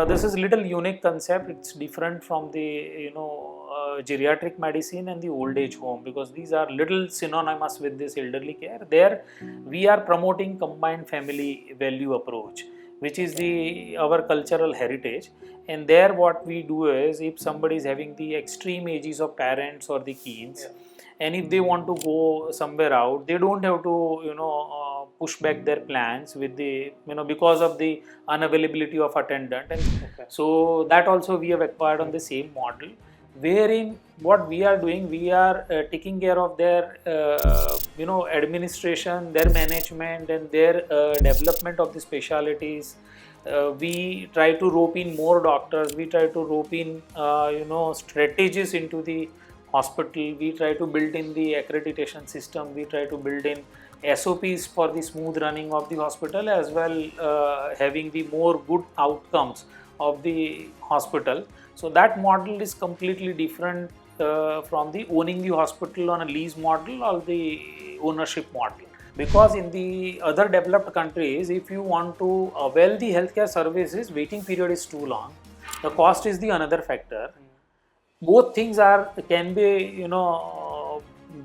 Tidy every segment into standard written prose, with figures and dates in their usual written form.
this is little unique concept. It's different from the geriatric medicine and the old age home, because these are little synonymous with this elderly care. There we are promoting combined family value approach, which is the our cultural heritage. And there what we do is, if somebody is having the extreme ages of parents or the kids, and if they want to go somewhere out, they don't have to push back their plans with the because of the unavailability of attendant. And so that also we have acquired on the same model, wherein what we are doing, we are taking care of their administration, their management, and their development of the specialties. We try to rope in more doctors, we try to rope in strategies into the hospital, we try to build in the accreditation system, we try to build in SOPs for the smooth running of the hospital, as well having the more good outcomes of the hospital. So that model is completely different from the owning the hospital on a lease model or the ownership model. Because in the other developed countries, if you want to avail the healthcare services, waiting period is too long. The cost is the another factor. Both things can be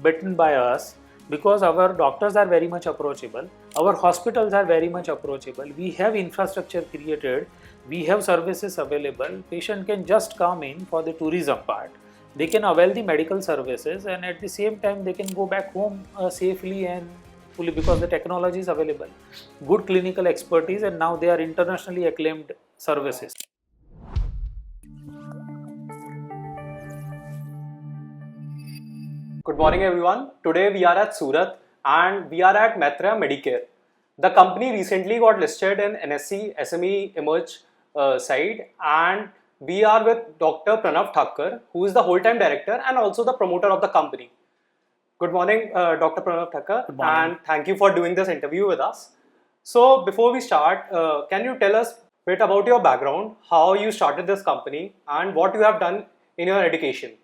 beaten by us, because our doctors are very much approachable, our hospitals are very much approachable, we have infrastructure created, we have services available. Patient can just come in for the tourism part, they can avail the medical services, and at the same time they can go back home safely and fully, because the technology is available, good clinical expertise, and now they are internationally acclaimed services. Good morning everyone. Today we are at Surat and we are at Maitreya Medicare. The company recently got listed in NSE SME Emerge side, and we are with Dr. Pranav Thaker, who is the whole-time director and also the promoter of the company. Good morning Dr. Pranav Thaker, and thank you for doing this interview with us. So before we start, can you tell us a bit about your background, how you started this company and what you have done in your education?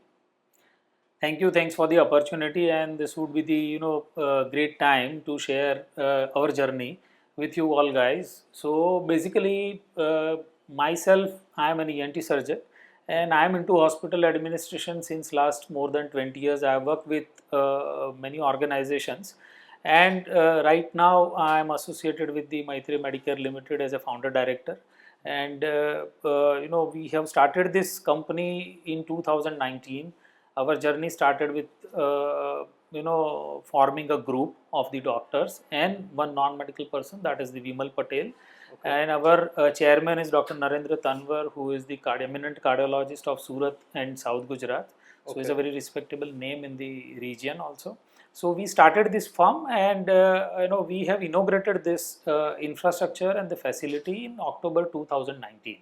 Thank you. Thanks for the opportunity, and this would be the great time to share our journey with you all guys. So basically, myself, I am an ENT surgeon, and I am into hospital administration since last more than 20 years. I have worked with many organizations, and right now I am associated with the Maitreya Medicare Ltd as a founder director. And we have started this company in 2019. Our journey started with forming a group of the doctors and one non-medical person, that is the Vimal Patel. And our chairman is Dr. Narendra Tanwar, who is the eminent cardiologist of Surat and South Gujarat. So he's a very respectable name in the region also. So we started this firm, and we have inaugurated this infrastructure and the facility in October 2019.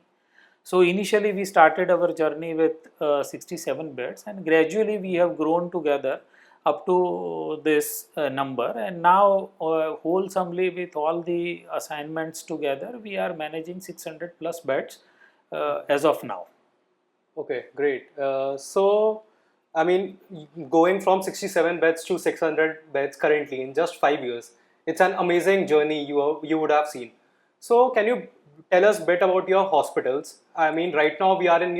So initially we started our journey with 67 beds, and gradually we have grown together up to this number, and now wholesomely with all the assignments together, we are managing 600 plus beds as of now. Okay, great. So I mean, going from 67 beds to 600 beds currently in just 5 years, it's an amazing journey you would have seen. So can you tell us a bit about your hospitals? I mean, right now we are in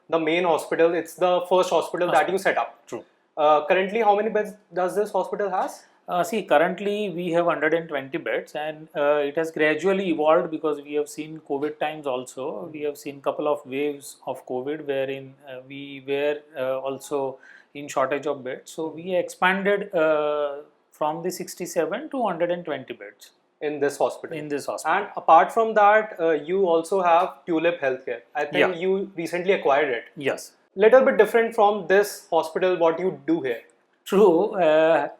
the main hospital. It's the first hospital that you set up. True. Currently, how many beds does this hospital has? See, currently we have 120 beds, and it has gradually evolved because we have seen COVID times also. We have seen couple of waves of COVID wherein we were also in shortage of beds. So we expanded from the 67 to 120 beds. In this hospital. And apart from that, you also have Tulip Healthcare. I think you recently acquired it. Yes. Little bit different from this hospital, what you do here. True.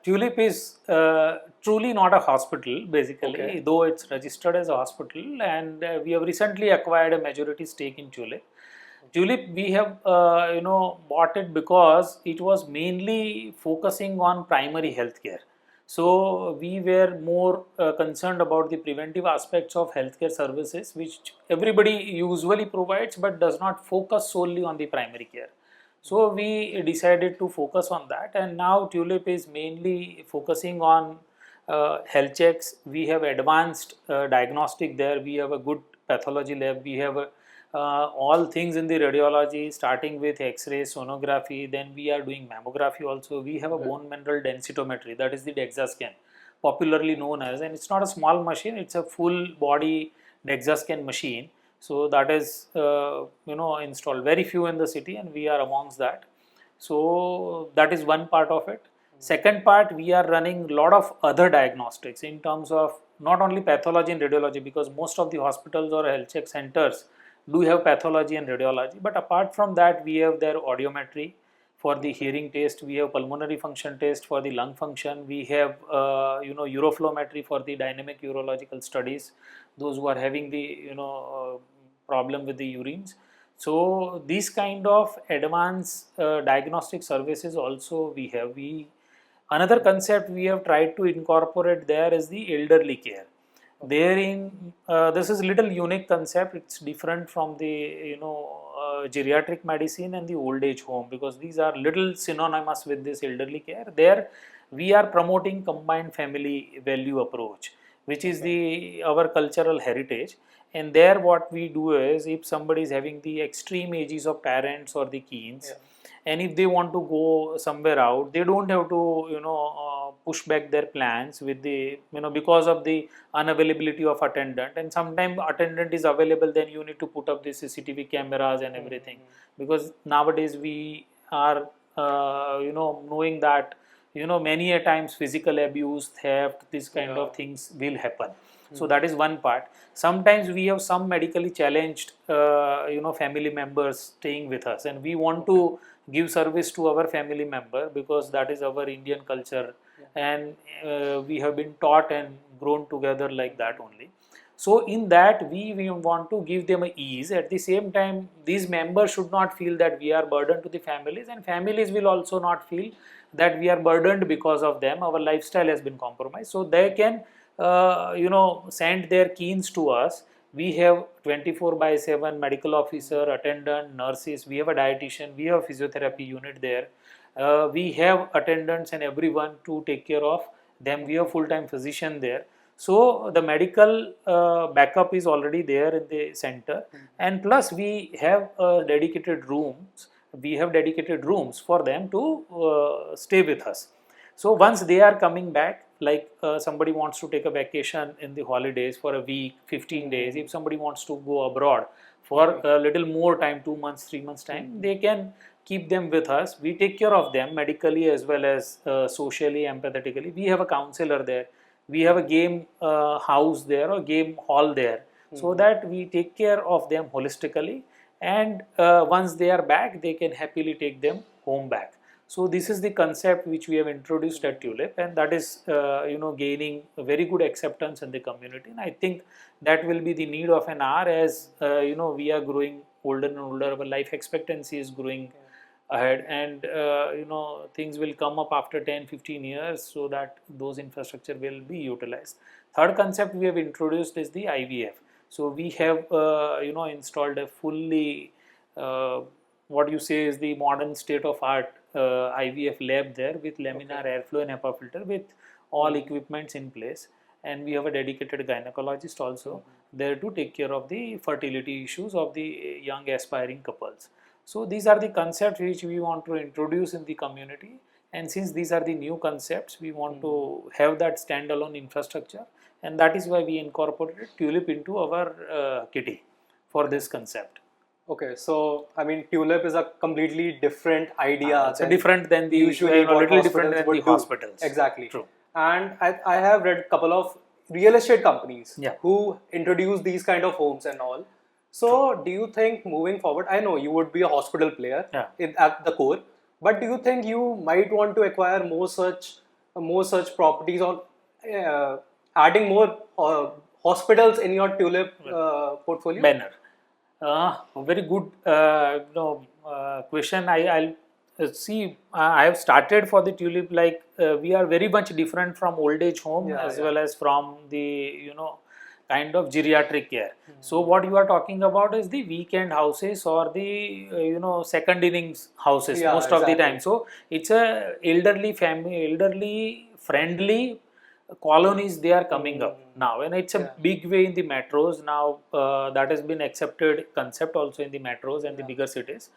Tulip is truly not a hospital basically, though it's registered as a hospital, and we have recently acquired a majority stake in Tulip. Tulip, we have bought it because it was mainly focusing on primary healthcare. So we were more concerned about the preventive aspects of healthcare services, which everybody usually provides but does not focus solely on the primary care. So we decided to focus on that, and now Tulip is mainly focusing on health checks. We have advanced diagnostic there, we have a good pathology lab, we have all things in the radiology, starting with X-ray, sonography. Then we are doing mammography also. We have a bone mineral densitometry, that is the DEXA scan, popularly known as, and it's not a small machine, it's a full body DEXA scan machine. So that is installed, very few in the city, and we are amongst that. So that is one part of it. Second part, we are running a lot of other diagnostics in terms of not only pathology and radiology, because most of the hospitals or health check centers do have pathology and radiology. But apart from that, we have their audiometry for the hearing test, we have pulmonary function test for the lung function, we have uroflowmetry for the dynamic urological studies, those who are having the problem with the urines. So these kind of advanced diagnostic services also we have. Another concept we have tried to incorporate there is the elderly care. Therein, this is little unique concept. It's different from the geriatric medicine and the old age home, because these are little synonymous with this elderly care. There, we are promoting combined family value approach, which is our cultural heritage. And there, what we do is, if somebody is having the extreme ages of parents or the keens, and if they want to go somewhere out, they don't have to push back their plans with the because of the unavailability of attendant. And sometimes attendant is available, then you need to put up the CCTV cameras and everything, because nowadays we are knowing that many a times physical abuse, theft, this kind of things will happen. So that is one part. Sometimes we have some medically challenged family members staying with us, and we want to give service to our family member, because that is our Indian culture, and we have been taught and grown together like that only. So in that, we want to give them a ease. At the same time, these members should not feel that we are burdened to the families, and families will also not feel that we are burdened because of them. Our lifestyle has been compromised, so they can send their keens to us. We have 24/7 medical officer, attendant, nurses, we have a dietitian, we have a physiotherapy unit there. We have attendants and everyone to take care of them. We have full-time physician there. So the medical backup is already there in the center, and plus we have dedicated rooms. We have dedicated rooms for them to stay with us. So once they are coming back, like somebody wants to take a vacation in the holidays for a week, 15 days, if somebody wants to go abroad for a little more time, 2 months, 3 months time, they can keep them with us. We take care of them medically as well as socially, empathetically. We have a counselor there. We have a game house there, or game hall there, so that we take care of them holistically. And once they are back, they can happily take them home back. So this is the concept which we have introduced at Tulip, and that is gaining a very good acceptance in the community. And I think that will be the need of an hour, as we are growing older and older. Our life expectancy is growing ahead, and things will come up after 10-15 years, so that those infrastructure will be utilized. Third concept we have introduced is the IVF. So we have installed a fully what you say is the modern state of art IVF lab there, with laminar airflow and HEPA filter, with all equipments in place. And we have a dedicated gynecologist also there to take care of the fertility issues of the young aspiring couples. So these are the concepts which we want to introduce in the community, and since these are the new concepts, we want to have that standalone infrastructure, and that is why we incorporated Tulip into our kitty for this concept. Okay, so I mean, Tulip is a completely different idea. It's different than the usually little different than the hospitals. Exactly. True. And I have read a couple of real estate companies who introduce these kind of homes and all. So do you think moving forward, I know you would be a hospital player at the core, but do you think you might want to acquire more such properties, or adding more hospitals in your Tulip portfolio? Banner. Very good question. I'll see. I have started for the Tulip, like we are very much different from old age home as well as from the kind of geriatric care. So what you are talking about is the weekend houses or the second innings houses most of the time. So it's a elderly family, elderly friendly colonies they are coming up now, and it's a big way in the metros now. That has been accepted concept also in the metros and the bigger cities.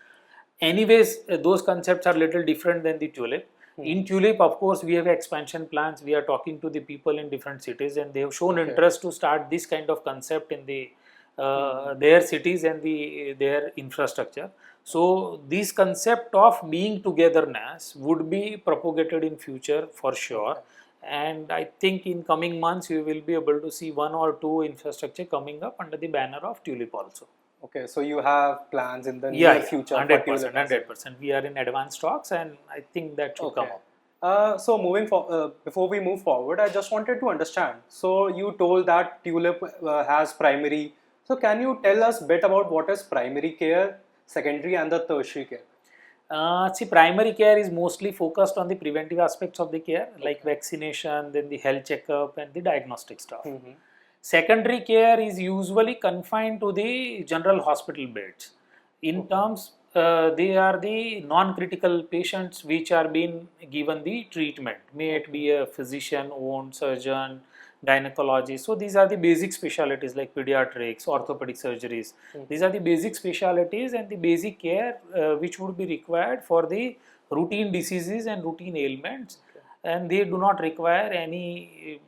Anyways, those concepts are little different than the Tulip. In Tulip, of course, we have expansion plans. We are talking to the people in different cities, and they have shown interest to start this kind of concept in the their cities and their infrastructure. So this concept of being togetherness would be propagated in future for sure. And I think in coming months we will be able to see one or two infrastructure coming up under the banner of Tulip also. Okay, so you have plans in the near future. 100%, 100%. We are in advanced talks, and I think that should come up. So before we move forward, I just wanted to understand. So you told that Tulip has primary. So can you tell us a bit about what is primary care, secondary, and the tertiary care? See, primary care is mostly focused on the preventive aspects of the care, like vaccination, then the health checkup, and the diagnostic stuff. Secondary care is usually confined to the general hospital beds. In terms, they are the non-critical patients which are being given the treatment. May it be a physician, owned surgeon, gynecology. So these are the basic specialties like pediatrics, orthopedic surgeries. These are the basic specialties and the basic care which would be required for the routine diseases and routine ailments, and they do not require any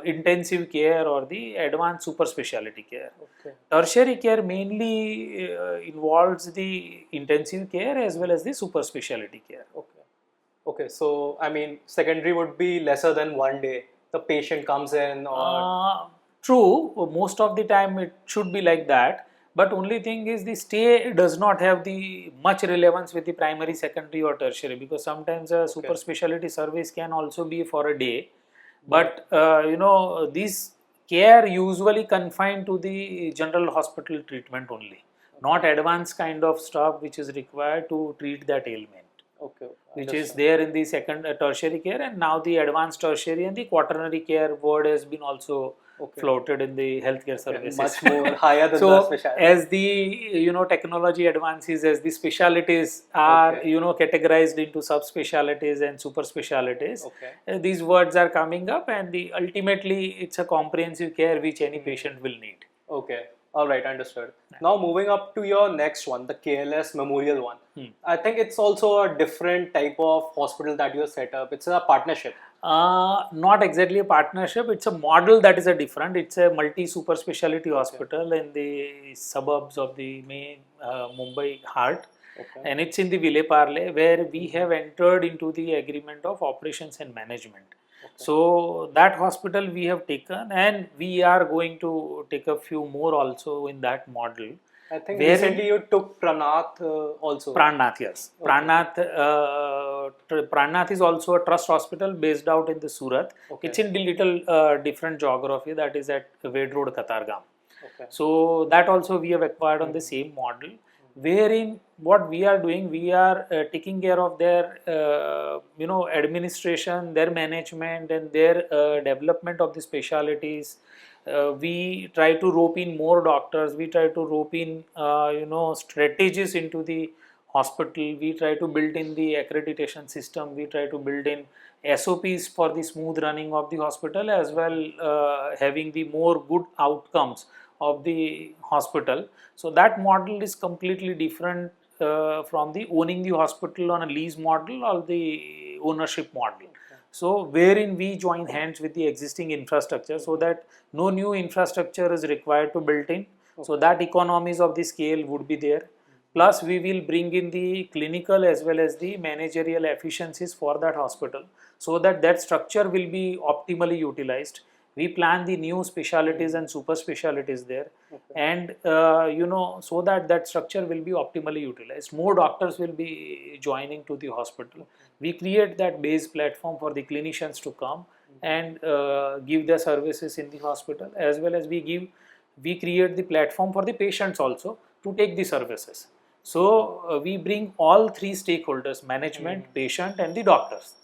intensive care or the advanced super specialty care. Tertiary care mainly involves the intensive care as well as the super specialty care. Okay, so I mean, secondary would be lesser than 1 day. The patient comes in, or true, most of the time it should be like that, but only thing is the stay does not have the much relevance with the primary, secondary or tertiary, because sometimes a super specialty service can also be for a day, but this care usually confined to the general hospital treatment only, not advanced kind of stuff which is required to treat that ailment. Which is there in the second tertiary care, and now the advanced tertiary and the quaternary care word has been also floated in the healthcare services. Much more higher than so the specialty. As the technology advances, as the specialties are categorized into subspecialties and super specialties, these words are coming up, and ultimately it's a comprehensive care which any patient will need. All right, understood. Now moving up to your next one, the KLS Memorial one. I think it's also a different type of hospital that you have set up. It's a partnership. Not exactly a partnership. It's a model that is a different. It's a multi-super specialty hospital in the suburbs of the main Mumbai heart. And it's in the Ville Parle, where we have entered into the agreement of operations and management. So that hospital we have taken, and we are going to take a few more also in that model. I think recently you took Pranav also. Pranav, yes. Pranav is also a trust hospital based out in the Surat. It's in the little different geography, that is at Ved Road, Katargam. So that also we have acquired on the same model, wherein what we are doing, we are taking care of their administration, their management, and their development of the specialities. We try to rope in more doctors. We try to rope in strategies into the hospital. We try to build in the accreditation system. We try to build in SOPs for the smooth running of the hospital, as well having the more good outcomes of the hospital. So that model is completely different from the owning the hospital on a lease model or the ownership model. So wherein we join hands with the existing infrastructure, so that no new infrastructure is required to build in. So that economies of the scale would be there. Plus we will bring in the clinical as well as the managerial efficiencies for that hospital, so that that structure will be optimally utilized. We plan the new specialties and super specialties there, and so that that structure will be optimally utilized. More doctors will be joining to the hospital. We create that base platform for the clinicians to come and give their services in the hospital, as well as we create the platform for the patients also to take the services. So we bring all three stakeholders, management, patient, and the doctors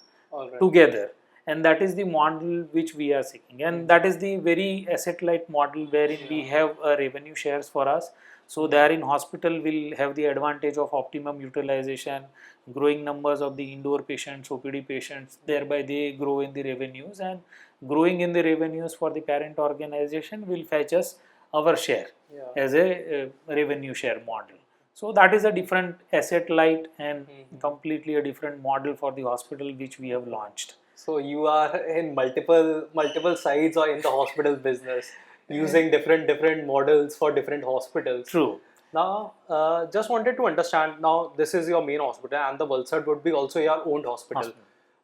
together. And that is the model which we are seeking, and that is the very asset-light model wherein we have revenue shares for us. So there in hospital will have the advantage of optimum utilization, growing numbers of the indoor patients, OPD patients, thereby they grow in the revenues, and growing in the revenues for the parent organization will fetch us our share as a revenue share model. So that is a different asset light and completely a different model for the hospital which we have launched. So you are in multiple sides or in the hospital business, using different models for different hospitals. True. Now, just wanted to understand. Now, this is your main hospital, and the Valsad would be also your owned hospital.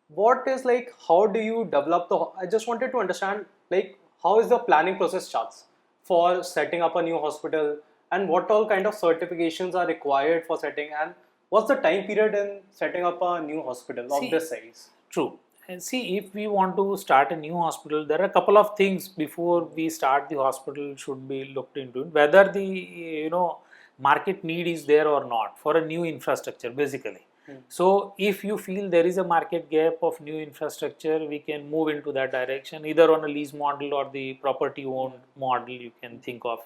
What is like? How do you develop the? I just wanted to understand like how is the planning process starts for setting up a new hospital, and what all kind of certifications are required for setting, and what's the time period in setting up a new hospital of this size? True. And see, if we want to start a new hospital, there are a couple of things before we start the hospital should be looked into. Whether the market need is there or not for a new infrastructure, basically. So, if you feel there is a market gap of new infrastructure, we can move into that direction, either on a lease model or the property owned model you can think of.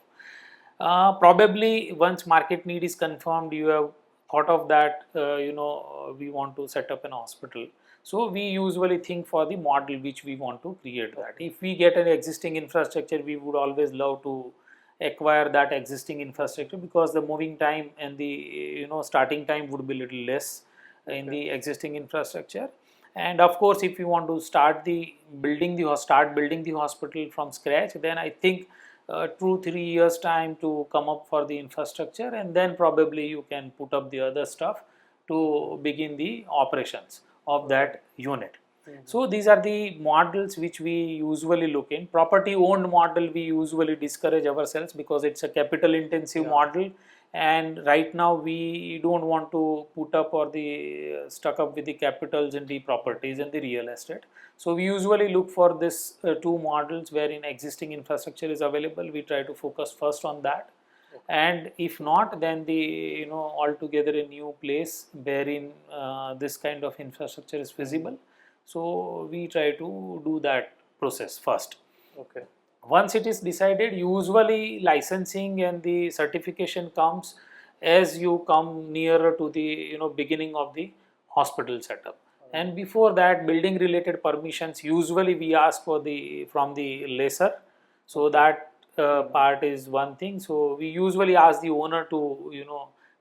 Probably once market need is confirmed, you have thought of that, we want to set up an hospital. So we usually think for the model which we want to create that. If we get an existing infrastructure, we would always love to acquire that existing infrastructure because the moving time and the starting time would be little less in the existing infrastructure. And of course, if you want to start building the hospital from scratch, then I think 2-3 years time to come up for the infrastructure, and then probably you can put up the other stuff to begin the operations of that unit. So these are the models which we usually look in. Property owned model we usually discourage ourselves because it's a capital intensive model, and right now we don't want to put up or the stuck up with the capitals and the properties and the real estate. So we usually look for this two models wherein existing infrastructure is available. We try to focus first on that. And if not, then the altogether a new place wherein this kind of infrastructure is feasible. So we try to do that process first. Okay. Once it is decided, usually licensing and the certification comes as you come nearer to the beginning of the hospital setup. And before that, building related permissions usually we ask from the lessor. So that part is one thing. So we usually ask the owner to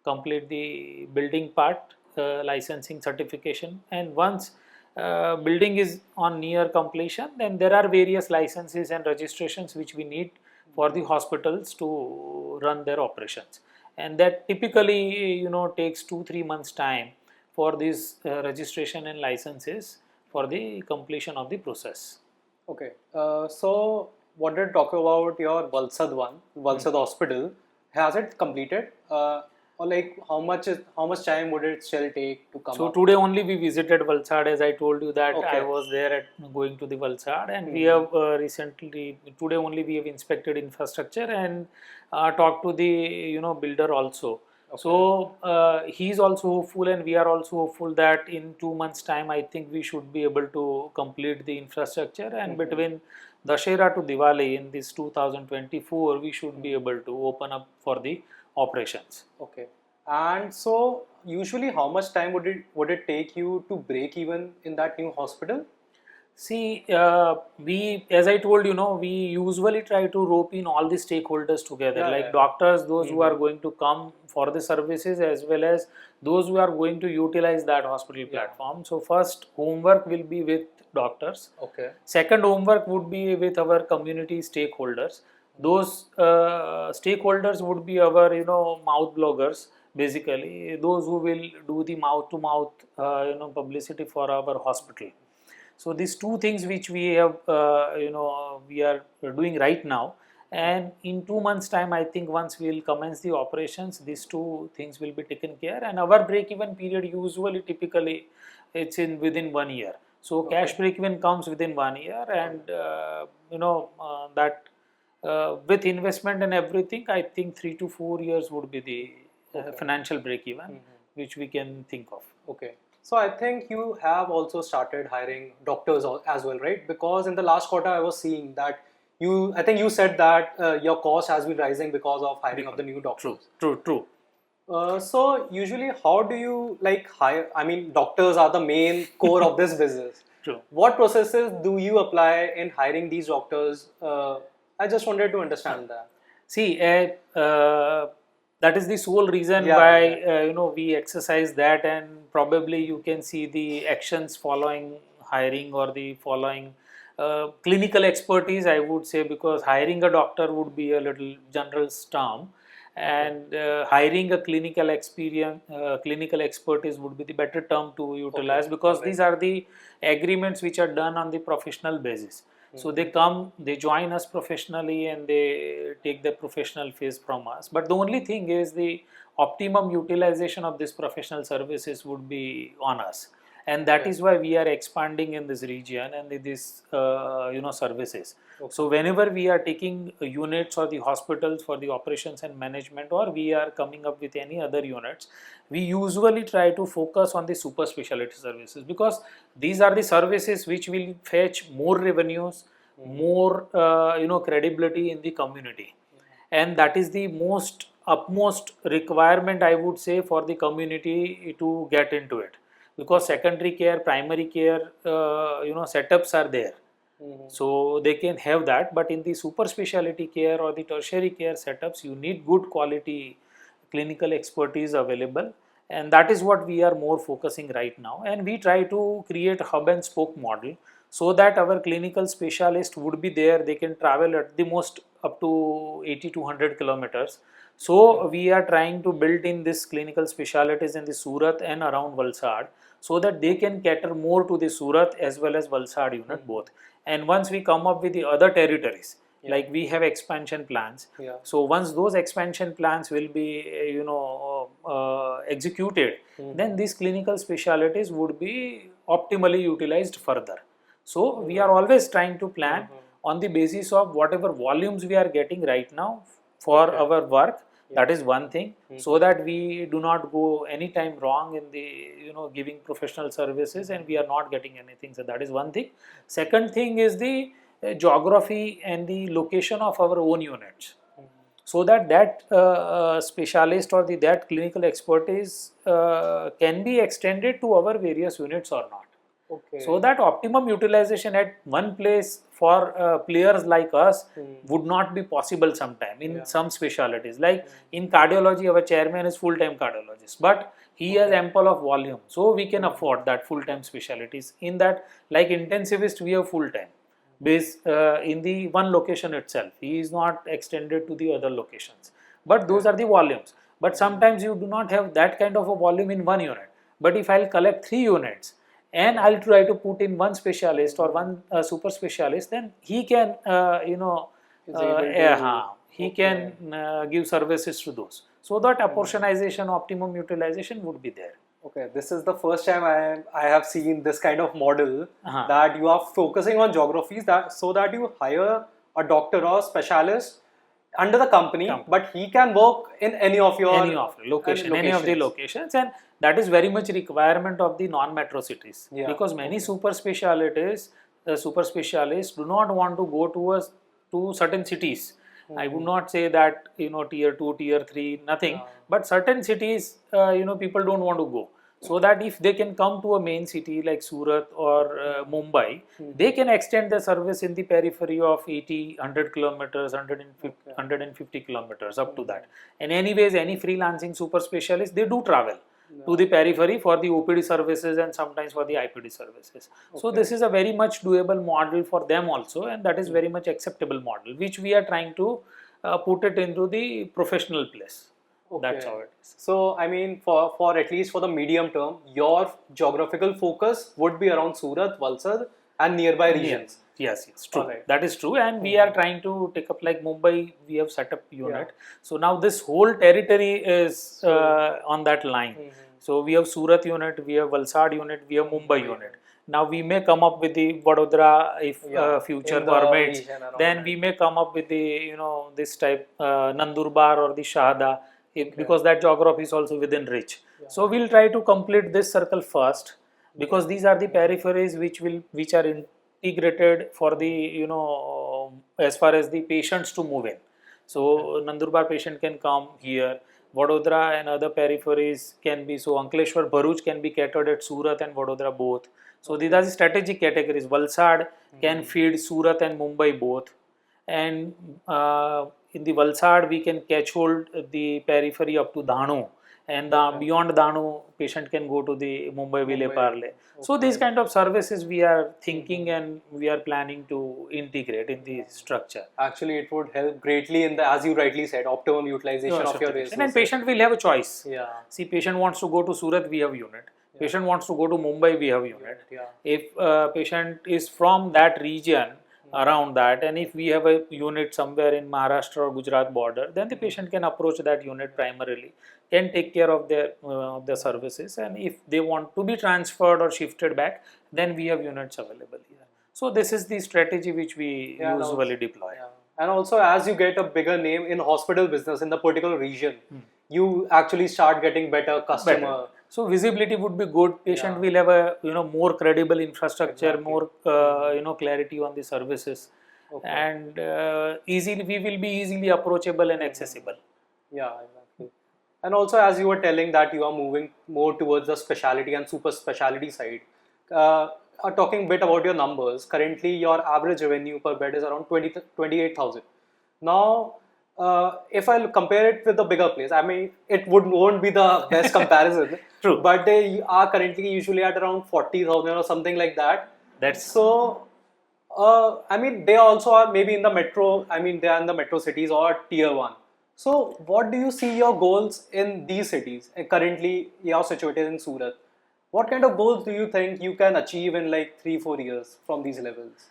complete the building part, licensing certification, and once building is on near completion, then there are various licenses and registrations which we need for the hospitals to run their operations, and that typically takes 2-3 months time for this registration and licenses for the completion of the process. Okay, so wanted to talk about your Valsad hospital. Has it completed? Or like how much time would it still take to come So up? today only we visited Valsad, as I told you that Okay. I was there going to the Valsad, and we have today only we have inspected infrastructure and talked to the builder also. Okay. So he is also hopeful and we are also hopeful that in 2 months time I think we should be able to complete the infrastructure, and between Dussehra to Diwali in this 2024 we should be able to open up for the operations. Okay. And so usually how much time would it take you to break even in that new hospital? See, we, as I told we usually try to rope in all the stakeholders together, like doctors, those who are going to come for the services, as well as those who are going to utilize that hospital platform. So first homework will be with doctors. Okay. Second homework would be with our community stakeholders. Those stakeholders would be our mouth bloggers, basically those who will do the mouth to mouth publicity for our hospital. So these two things which we have we are doing right now, and in 2 months time I think once we will commence the operations, these two things will be taken care, and our break even period usually typically it's within 1 year. So cash break even comes within 1 year, and that with investment and everything, I think 3 to 4 years would be the financial break even which we can think of. Okay. So I think you have also started hiring doctors as well, right? Because in the last quarter I was seeing that I think you said that your cost has been rising because of hiring of the new doctors. True. So usually how do you like hire? I mean, doctors are the main core of this business. True. What processes do you apply in hiring these doctors? I just wanted to understand that. See, that is the sole reason Yeah, why exactly. we exercise that, and probably you can see the actions following hiring or the following clinical expertise, I would say, because hiring a doctor would be a little general term, Okay. and hiring a clinical expertise would be the better term to Okay. utilize, because Alright. these are the agreements which are done on the professional basis. So they come, they join us professionally, and they take the professional fees from us. But the only thing is the optimum utilization of this professional services would be on us, and that Okay. is why we are expanding in this region and in this services. Okay. So whenever we are taking units or the hospitals for the operations and management, or we are coming up with any other units, we usually try to focus on the super specialty services, because these are the services which will fetch more revenues, more credibility in the community, and that is the most upmost requirement, I would say, for the community to get into it, because secondary care, primary care setups are there, so they can have that. But in the super specialty care or the tertiary care setups, you need good quality clinical expertise available, and that is what we are more focusing right now. And we try to create a hub and spoke model, so that our clinical specialist would be there. They can travel at the most up to 80 to 100 kilometers. So we are trying to build in this clinical specialties in the Surat and around Valsad, so that they can cater more to the Surat as well as Valsad unit both. And once we come up with the other territories, like we have expansion plans. Yeah. So once those expansion plans will be executed, then these clinical specialties would be optimally utilized further. So we are always trying to plan on the basis of whatever volumes we are getting right now for our work. That is one thing, so that we do not go anytime wrong in the giving professional services and we are not getting anything. So that is one thing. Second thing is the geography and the location of our own units, so that specialist or that clinical expertise can be extended to our various units or not. Okay. So that optimum utilization at one place for players like us would not be possible sometime in some specialties. Like in cardiology, our chairman is full-time cardiologist, but he has ample of volume, so we can afford that full-time specialties. In that, like intensivist, we have full-time based in the one location itself. He is not extended to the other locations, but those are the volumes. But sometimes you do not have that kind of a volume in one unit. But if I'll collect 3 units and I'll try to put in one specialist or one super specialist, then he can he can give services to those, so that apportionization, optimum utilization would be there. Okay, this is the first time I have seen this kind of model Uh-huh. that you are focusing on geographies, that so that you hire a doctor or specialist under the company, but he can work in any of your Any of the locations, and that is very much requirement of the non-metro cities. Yeah. Because many super specialists do not want to go to certain cities. I would not say that tier 2, tier 3, nothing, but certain cities people don't want to go. So that if they can come to a main city like Surat or Mumbai, they can extend the service in the periphery of 80, 100 kilometers, 150 kilometers, up to that. And anyways, any freelancing super specialist, they do travel to the periphery for the OPD services and sometimes for the IPD services. So this is a very much doable model for them also, and that is very much acceptable model, which we are trying to put it into the professional place. That's how it is. So, I mean, for at least for the medium term, your geographical focus would be around Surat, Valsad, and nearby regions. Yes, true. Alright. That is true, and we are trying to take up, like Mumbai, we have set up unit. So now this whole territory is on that line. So we have Surat unit, we have Valsad unit, we have Mumbai unit. Now we may come up with the Vadodara if future in the permits. region around Then that. we may come up with the this type Nandurbar or the Shahada, because that geography is also within reach. So we'll try to complete this circle first, because these are the peripheries which are integrated for the as far as the patients to move in. So Nandurbar patient can come here, Vadodara and other peripheries can be, so Ankleshwar, Bharuch can be catered at Surat and Vadodara both. So these are the strategic categories. Valsad can feed Surat and Mumbai both. And in the Valsad, we can catch hold the periphery up to Dahanu. And beyond Dahanu, patient can go to the Mumbai Vile Parle. So these kind of services we are thinking and we are planning to integrate in the structure. Actually, it would help greatly in the, as you rightly said, optimum utilization of your resources. And patient will have a choice. Yeah. See, patient wants to go to Surat, we have unit. Patient wants to go to Mumbai, we have unit. Yeah. If patient is from that region, around that, and if we have a unit somewhere in Maharashtra or Gujarat border, then the patient can approach that unit primarily, can take care of their services, and if they want to be transferred or shifted back, then we have units available here. So this is the strategy which we usually deploy. Yeah. And also, as you get a bigger name in hospital business in the particular region, you actually start getting better customer. So visibility would be good. Patient will have a more credible infrastructure, more clarity on the services, and easily we will be easily approachable and accessible. Yeah, exactly. And also, as you were telling that you are moving more towards the specialty and super specialty side. Talking a bit about your numbers, currently your average revenue per bed is around 28,000. Now, if I compare it with the bigger place, I mean, it won't be the best comparison. True. But they are currently usually at around 40,000 or something like that. That's so. I mean, they also are maybe in the metro. I mean, they are in the metro cities or tier 1. So, what do you see your goals in these cities? Currently, you are situated in Surat. What kind of goals do you think you can achieve in like 3-4 years from these levels?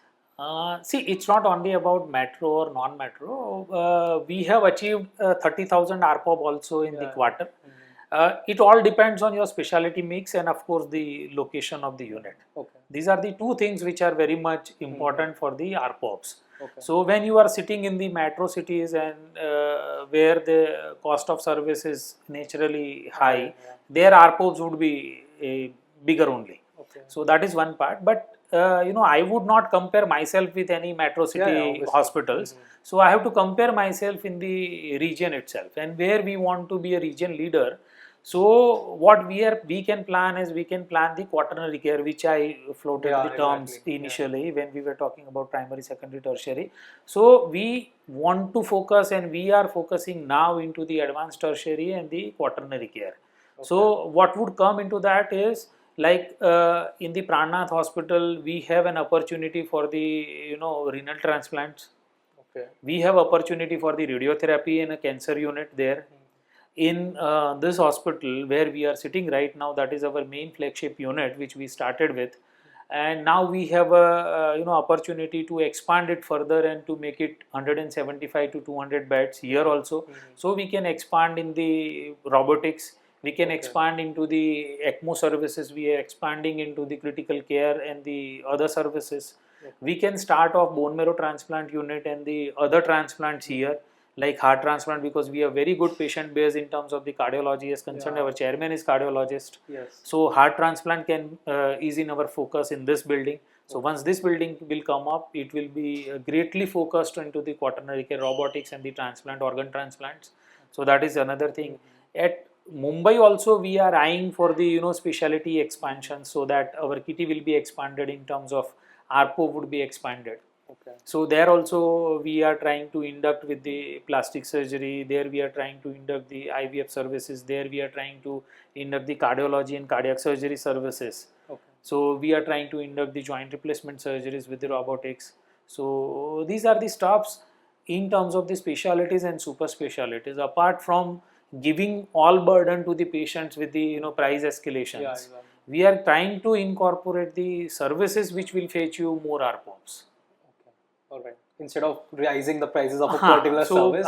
See, it's not only about metro or non-metro. We have achieved 30,000 ARPOB also in the quarter. It all depends on your specialty mix and of course the location of the unit. These are the two things which are very much important for the ARPOBs. So when you are sitting in the metro cities and where the cost of service is naturally high, their ARPOBs would be bigger only. So that is one part. But I would not compare myself with any metro city hospitals. So I have to compare myself in the region itself, and where we want to be a region leader. So what we can plan is we can plan the quaternary care, which I floated the terms initially when we were talking about primary, secondary, tertiary. So we want to focus, and we are focusing now into the advanced tertiary and the quaternary care. So what would come into that is, like in the Pranav hospital, we have an opportunity for the renal transplants. We have opportunity for the radiotherapy in a cancer unit there. In this hospital where we are sitting right now, that is our main flagship unit which we started with, and now we have a opportunity to expand it further and to make it 175 to 200 beds here also. So we can expand in the robotics, we can expand into the ECMO services, we are expanding into the critical care and the other services. We can start off bone marrow transplant unit and the other transplants here, like heart transplant, because we have very good patient base in terms of the cardiology is concerned. Our chairman is cardiologist. So heart transplant is in our focus in this building. So once this building will come up, it will be greatly focused into the quaternary care, robotics and the transplant, organ transplants. So that is another thing. At Mumbai also we are eyeing for the specialty expansion, so that our kitty will be expanded in terms of ARPO would be expanded. So there also we are trying to induct with the plastic surgery, there we are trying to induct the IVF services, there we are trying to induct the cardiology and cardiac surgery services. So we are trying to induct the joint replacement surgeries with the robotics. So these are the stops in terms of the specialties and super specialties, apart from giving all burden to the patients with the price escalations. We are trying to incorporate the services which will fetch you more ARPOBs. Alright. Instead of raising the prices of a particular service,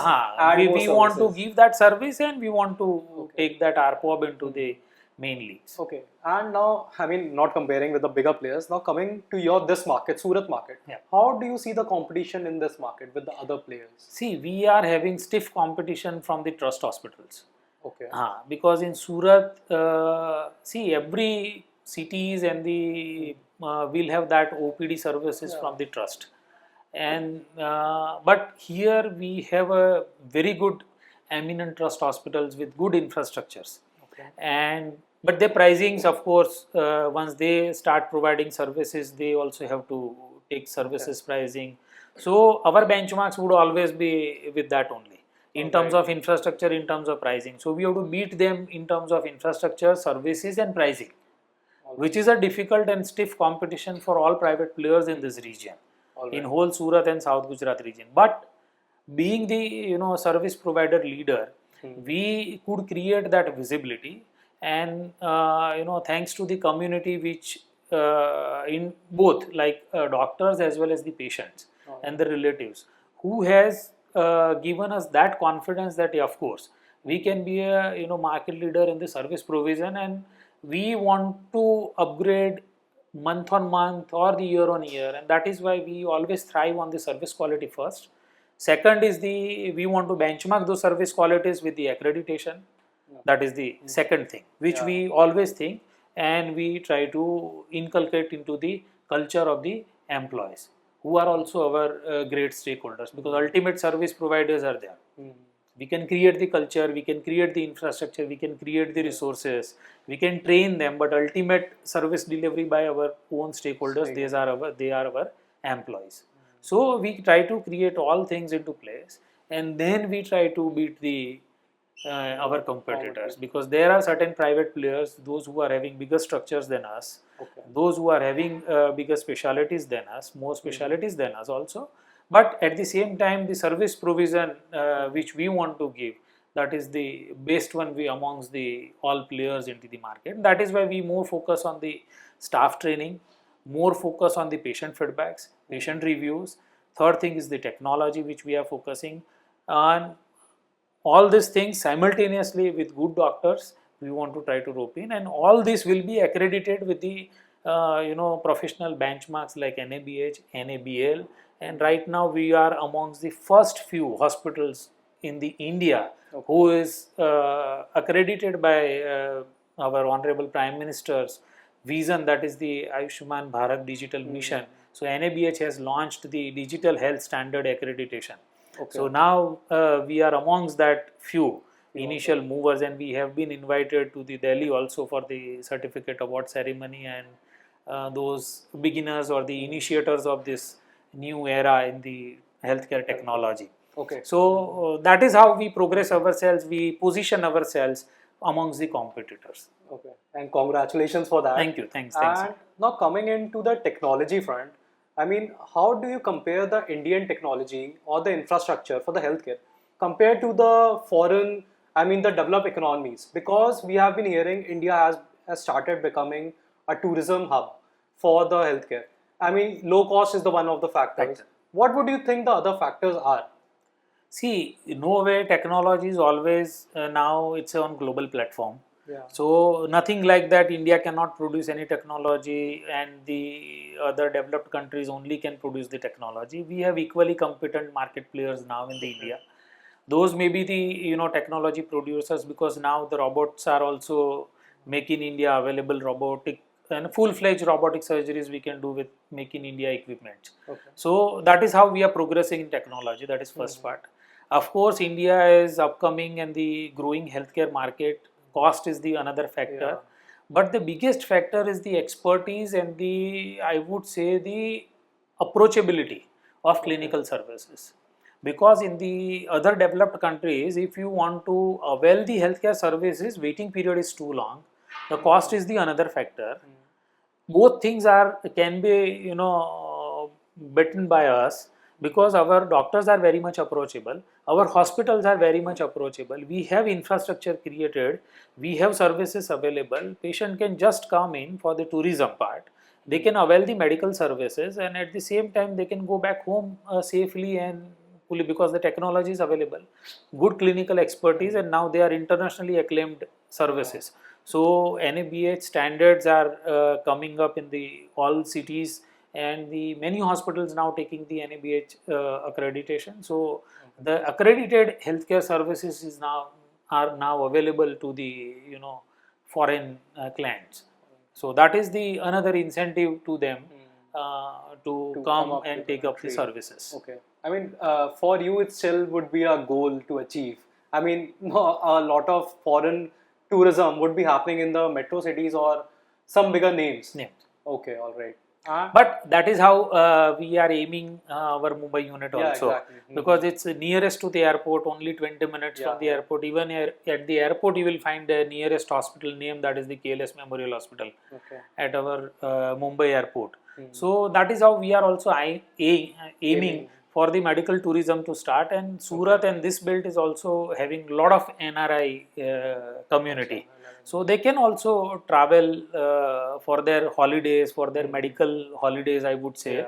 we want to give that service and we want to take that ARPOB into the main leagues. And now, I mean, not comparing with the bigger players, now coming to this market, Surat market, how do you see the competition in this market with the other players? See, we are having stiff competition from the trust hospitals. Because in Surat, every cities and the will have that OPD services from the trust. And but here we have a very good eminent trust hospitals with good infrastructures. Okay. And but their pricings, of course, once they start providing services, they also have to take services pricing. So our benchmarks would always be with that only, in terms of infrastructure, in terms of pricing. So we have to beat them in terms of infrastructure, services, and pricing, which is a difficult and stiff competition for all private players in this region, in whole Surat and South Gujarat region. But being the service provider leader, we could create that visibility, and thanks to the community, which in both like doctors as well as the patients and the relatives, who has given us that confidence that of course we can be a market leader in the service provision, and we want to upgrade month on month or the year on year, and that is why we always thrive on the service quality first. Second is we want to benchmark those service qualities with the accreditation. That is the second thing, which we always think, and we try to inculcate into the culture of the employees, who are also our great stakeholders, because ultimate service providers are there. We can create the culture, we can create the infrastructure, we can create the resources, we can train them, but ultimate service delivery by our own stakeholders, they are our employees. So we try to create all things into place, and then we try to beat the our competitors, because there are certain private players, those who are having bigger structures than us, those who are having bigger specialties than us, more specialties than us also. But at the same time, the service provision which we want to give, that is the best one we amongst the all players into the market. That is why we more focus on the staff training, more focus on the patient feedbacks, patient reviews. Third thing is the technology, which we are focusing on. All these things simultaneously with good doctors, we want to try to rope in, and all this will be accredited with the professional benchmarks like NABH, NABL, and right now we are amongst the first few hospitals in the India who is accredited by our Honorable Prime Minister's vision, that is the Ayushman Bharat Digital Mission. So NABH has launched the Digital Health Standard Accreditation. So now we are amongst that few initial movers, and we have been invited to the Delhi also for the certificate award ceremony, and those beginners or the initiators of this new era in the healthcare technology. So that is how we progress ourselves, we position ourselves amongst the competitors. And congratulations for that. Thank you. Thanks. And now coming into the technology front, I mean, how do you compare the Indian technology or the infrastructure for the healthcare compared to the foreign, I mean the developed economies? Because we have been hearing India has started becoming a tourism hub for the healthcare. I mean, low cost is the one of the factors. What would you think the other factors are? See, no way technology is always now it's on global platform. So nothing like that India cannot produce any technology and the other developed countries only can produce the technology. We have equally competent market players now in the India. Those may be the technology producers, because now the robots are also Make in India available, robotic and full-fledged robotic surgeries we can do with Make in India equipment. So that is how we are progressing in technology. That is first part. Of course, India is upcoming and the growing healthcare market. Cost is the another factor, but the biggest factor is the expertise and the, I would say, the approachability of clinical services. Because in the other developed countries, if you want to avail the healthcare services, waiting period is too long. The cost is the another factor. Both things can be beaten by us, because our doctors are very much approachable, our hospitals are very much approachable, we have infrastructure created, we have services available, patient can just come in for the tourism part, they can avail the medical services, and at the same time they can go back home safely and fully, because the technology is available, good clinical expertise, and now they are internationally acclaimed services. So NABH standards are coming up in the all cities, and the many hospitals now taking the NABH accreditation. So the accredited healthcare services are now available to the foreign clients. So that is the another incentive to them to come and take up the services. I mean, for you it still would be a goal to achieve I mean, a lot of foreign tourism would be happening in the metro cities or some bigger names. Yeah. Okay, all right. But that is how we are aiming our Mumbai unit Yeah, also, exactly. because it's nearest to the airport, only 20 minutes from the Yeah. airport. Even at the airport, you will find the nearest hospital name, that is the KLS Memorial Hospital Okay. at our Mumbai airport. Mhm. So that is how we are also aiming Aiming. for the medical tourism to start. And Surat and this belt is also having a lot of NRI community. So they can also travel for their holidays, for their medical holidays, I would say,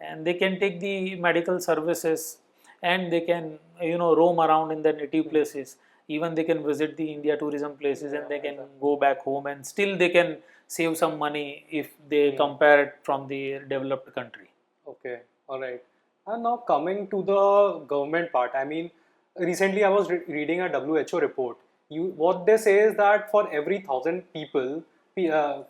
and they can take the medical services, and they can roam around in their native places. Even they can visit the India tourism places, and they can go back home, and still they can save some money if they compare it from the developed country. Okay, all right. And now coming to the government part, I mean, recently I was reading a WHO report. What they say is that for every 1,000 people,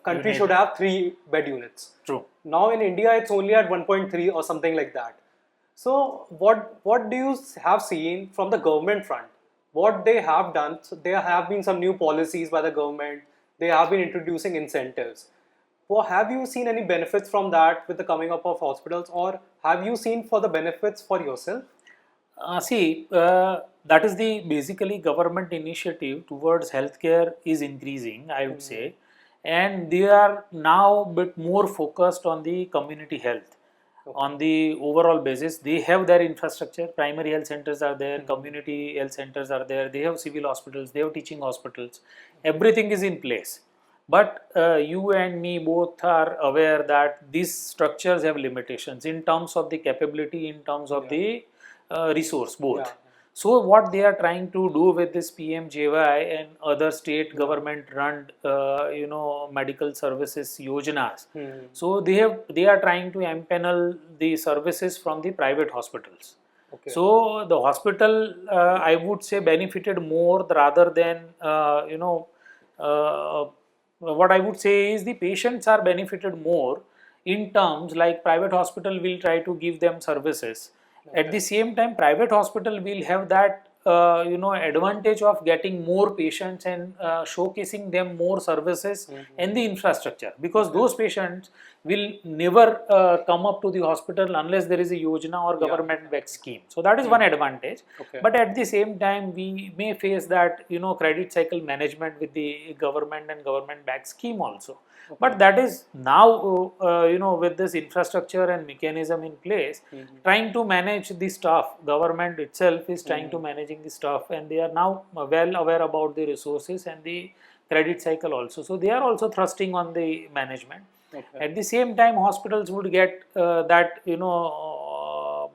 country should have 3 bed units. True. Now in India, it's only at 1.3 or something like that. So what do you have seen from the government front? What they have done? So there have been some new policies by the government. They have been introducing incentives. Well, have you seen any benefits from that with the coming up of hospitals, or have you seen for the benefits for yourself? That is the basically government initiative towards healthcare is increasing, I would say, and they are now a bit more focused on the community health. On the overall basis, they have their infrastructure. Primary health centers are there, community health centers are there. They have civil hospitals, they have teaching hospitals. Everything is in place. But you and me both are aware that these structures have limitations in terms of the capability, in terms of the resource, both. Yeah. So what they are trying to do with this PMJY and other state government run medical services yojanas, so they are trying to empanel the services from the private hospitals. Okay. So the hospital, I would say, benefited more rather than what I would say is the patients are benefited more in terms like private hospital will try to give them services. At the same time, private hospital will have that advantage of getting more patients and showcasing them more services and the infrastructure, because those patients will never come up to the hospital unless there is a yojana or government backed scheme. So that is one advantage. Okay. But at the same time, we may face that credit cycle management with the government and government backed scheme also. But that is now, with this infrastructure and mechanism in place, trying to manage the staff. Government itself is trying to managing the staff, and they are now well aware about the resources and the credit cycle also. So they are also thrusting on the management. Okay. At the same time, hospitals would get that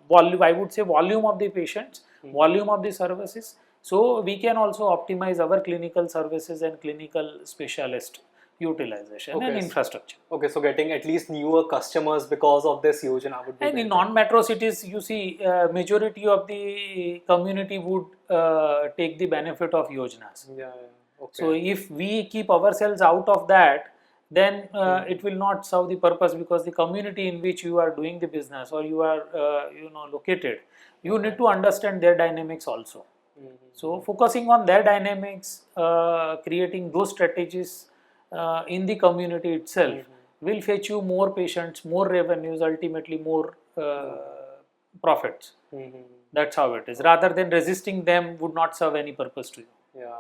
volume. I would say volume of the patients, volume of the services. So we can also optimize our clinical services and clinical specialist utilization and infrastructure. Okay, so getting at least newer customers because of this yojana would be. And in non-metro cities, you see, majority of the community would take the benefit of yojanas. Yeah. Okay. So if we keep ourselves out of that, then it will not serve the purpose, because the community in which you are doing the business or you are located, you need to understand their dynamics also. So focusing on their dynamics, creating those strategies in the community itself will fetch you more patients, more revenues, ultimately more profits. That's how it is. Rather than resisting them would not serve any purpose to you. Yeah.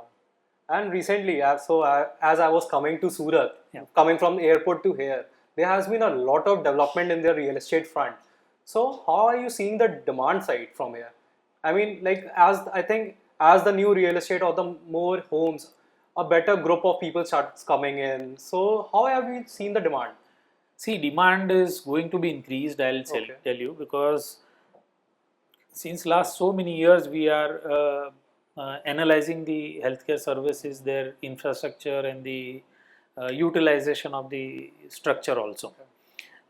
And recently, as I was coming to Surat, coming from the airport to here, there has been a lot of development in the real estate front. So how are you seeing the demand side from here? I mean, like, as the new real estate or the more homes, a better group of people starts coming in. So how have you seen the demand? See, demand is going to be increased, I'll tell you, because since last so many years we are analyzing the healthcare services, their infrastructure and the utilization of the structure also.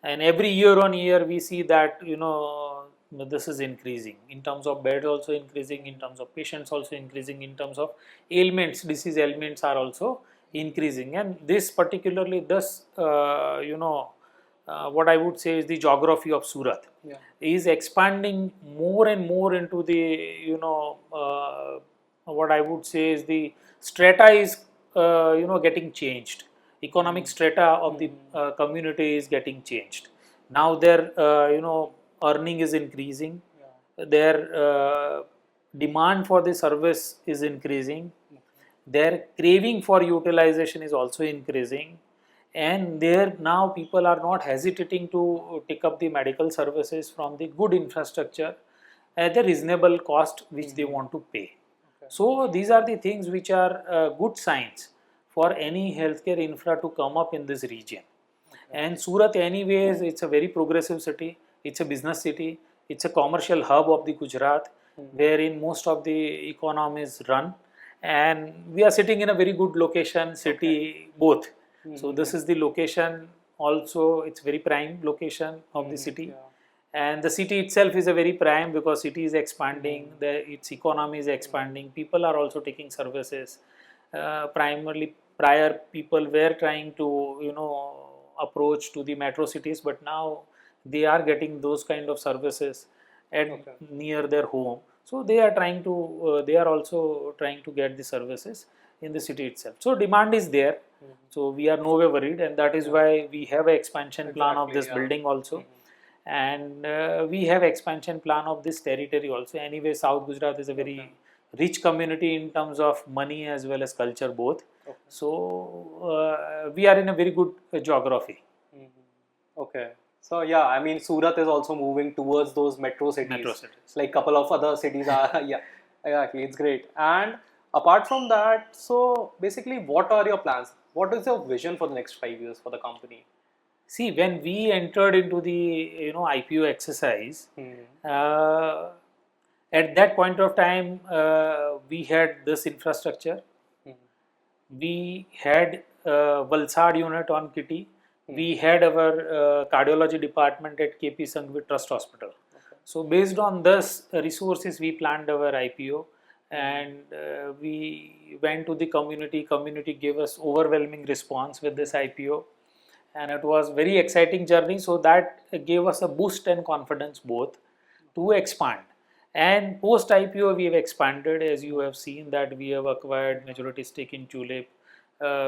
And every year on year we see that this is increasing in terms of beds, also increasing in terms of patients, also increasing in terms of ailments, disease ailments are also increasing. And this particularly what I would say is the geography of Surat is expanding more and more into the what I would say is the strata is getting changed. Economic strata of the community is getting changed. Now their earning is increasing. Their demand for the service is increasing. Their craving for utilization is also increasing, and there now people are not hesitating to take up the medical services from the good infrastructure at a reasonable cost which they want to pay. So these are the things which are good signs for any healthcare infra to come up in this region. And Surat anyways, it's a very progressive city, it's a business city, it's a commercial hub of the Gujarat, wherein most of the economies run, and we are sitting in a very good location, city both. So this is the location also, it's very prime location of the city. And the city itself is a very prime because city is expanding, its economy is expanding, people are also taking services. Primarily prior people were trying to approach to the metro cities, but now they are getting those kind of services at near their home. So they are trying to they are also trying to get the services in the city itself. So demand is there. So we are nowhere worried, and that is why we have an expansion plan of this building also. And we have expansion plan of this territory also. Anyway, South Gujarat is a very rich community in terms of money as well as culture both. So we are in a very good geography. Okay. So yeah, I mean Surat is also moving towards those metro cities. Metro cities. Like couple of other cities are yeah, exactly. It's great. And apart from that, so basically, what are your plans? What is your vision for the next 5 years for the company? See, when we entered into the IPO exercise, at that point of time, we had this infrastructure. We had Valsad unit on Kitty. We had our cardiology department at KP Sanghvi Trust Hospital. So based on this resources, we planned our IPO, and we went to the community. Community gave us overwhelming response with this IPO, and it was very exciting journey. So that gave us a boost and confidence both to expand. And post IPO we have expanded, as you have seen that we have acquired majority stake in Tulip.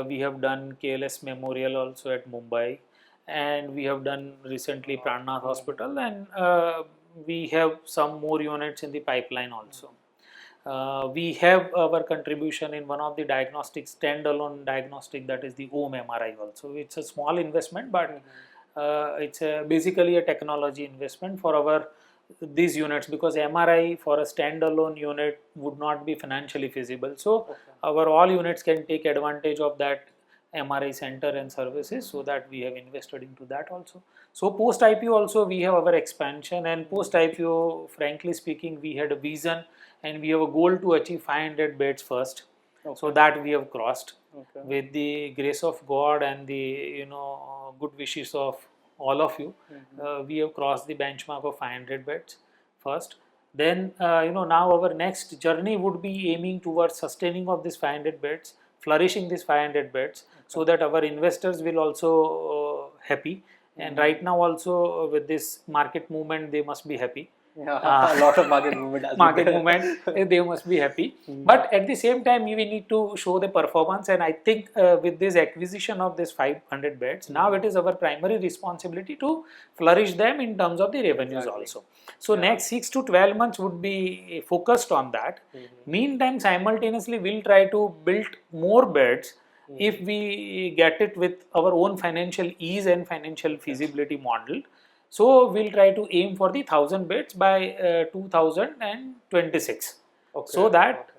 We have done KLS Memorial also at Mumbai, and we have done recently Pranav Hospital, and we have some more units in the pipeline also. We have our contribution in one of the diagnostics, standalone diagnostic, that is the OM MRI also. It's a small investment, but it's basically a technology investment for our these units, because MRI for a standalone unit would not be financially feasible. So our all units can take advantage of that MRI center and services, so that we have invested into that also. So post IPO also we have our expansion, and post IPO, frankly speaking, we had a vision and we have a goal to achieve 500 beds first. So that we have crossed with the grace of God and the good wishes of all of you. We have crossed the benchmark of 500 beds first. Then now our next journey would be aiming towards sustaining of this 500 beds, flourishing these 500 beds, so that our investors will also happy. And right now also with this market movement, they must be happy. Yeah, a lot of market movement. They must be happy. But at the same time, we need to show the performance, and I think with this acquisition of this 500 beds, now it is our primary responsibility to flourish them in terms of the revenues also. So next 6 to 12 months would be focused on that. Meantime, simultaneously we'll try to build more beds if we get it with our own financial ease and financial feasibility model. So we'll try to aim for the 1,000 beds by 2026, so that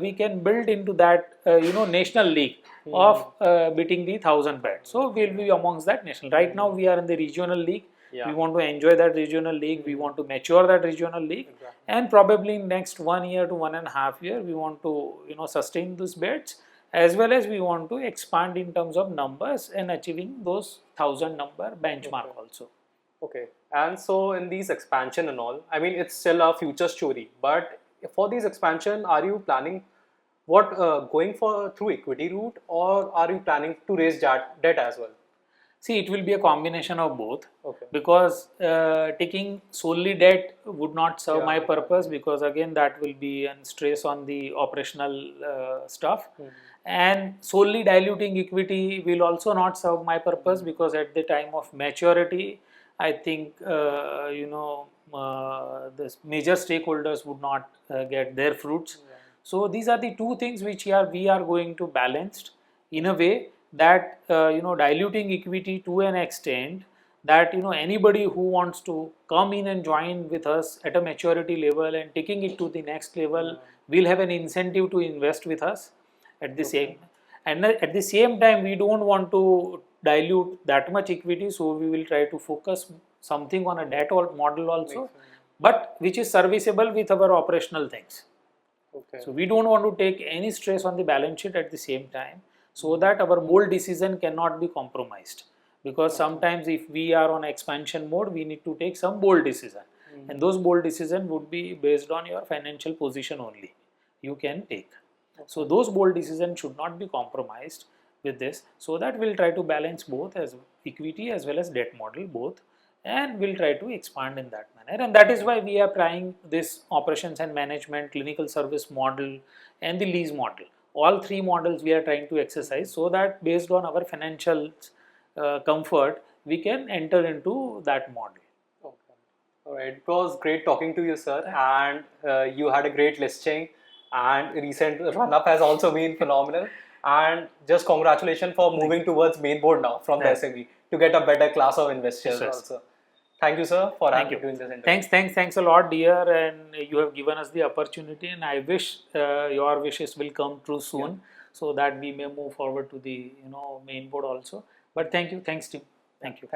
we can build into that national league of beating the 1,000 beds. So we'll be amongst that national. Right now we are in the regional league. We want to enjoy that regional league. We want to mature that regional league, and probably in next 1 year to 1.5 years we want to sustain those beds, as well as we want to expand in terms of numbers and achieving those 1,000 number benchmark also. Okay, and so in these expansion and all, I mean, it's still a future story, but for these expansion, are you planning going for through equity route, or are you planning to raise debt as well? See, it will be a combination of both. Okay. Because taking solely debt would not serve Yeah. my purpose, because again that will be an stress on the operational stuff. And solely diluting equity will also not serve my purpose, because at the time of maturity, I think the major stakeholders would not get their fruits. So these are the two things which we are going to balance in a way that diluting equity to an extent that anybody who wants to come in and join with us at a maturity level and taking it to the next level will have an incentive to invest with us at the same. And at the same time, we don't want to dilute that much equity, so we will try to focus something on a debt model also, but which is serviceable with our operational things. Okay. So we don't want to take any stress on the balance sheet at the same time, so that our bold decision cannot be compromised. Because sometimes if we are on expansion mode, we need to take some bold decision, and those bold decisions would be based on your financial position only. You can take. So those bold decisions should not be compromised with this. So that we'll try to balance both, as equity as well as debt model both, and we'll try to expand in that manner. And that is why we are trying this operations and management, clinical service model, and the lease model. All three models we are trying to exercise, so that based on our financial comfort, we can enter into that model. Okay. All right. It was great talking to you, sir, and you had a great listing, and recent run-up has also been phenomenal. And just congratulations for moving towards main board now from the SME to get a better class of investors also. Thank you, sir, for doing this interview. Thanks a lot, dear, and you have given us the opportunity, and I wish your wishes will come true soon, so that we may move forward to the main board also. But thank you, thanks, Tim. Thank you.